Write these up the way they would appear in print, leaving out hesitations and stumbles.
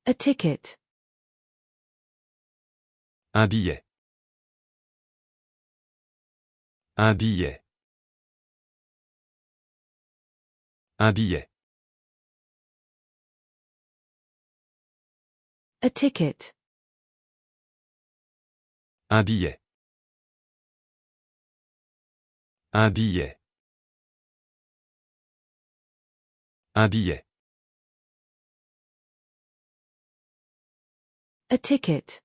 A ticket. Un billet. Un billet. Un billet. A ticket. Un billet. Un billet. Un billet. A ticket.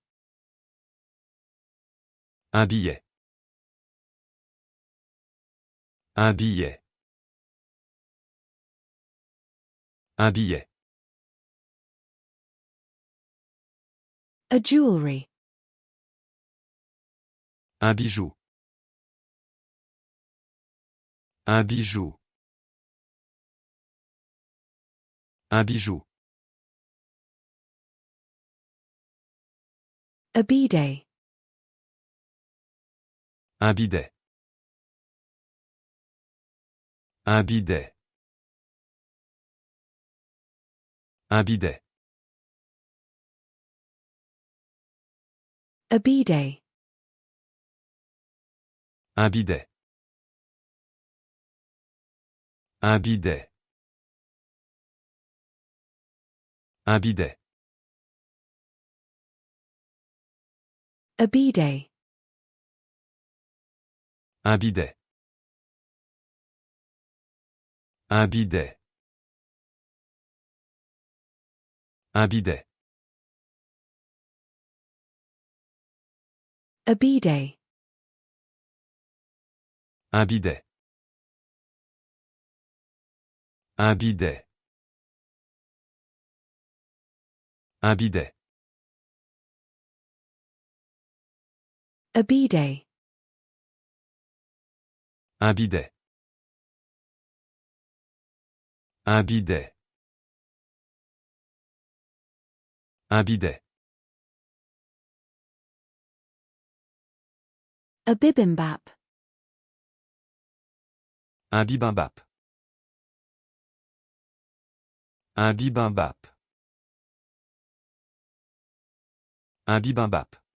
Un billet. Un billet. Un billet. A jewelry. Un bijou. Un bijou. Un bijou. A bidet. Un bidet. Un bidet. Un bidet. A bidet. Un bidet. Un bidet. Un bidet. A bidet. Un bidet. Un bidet. Un bidet. A bidet. Un bidet. Un bidet. Un bidet. A bidet. Un bidet. Un bidet. Un bidet. A bibimbap. Un bibimbap. Un bibimbap. Un bibimbap.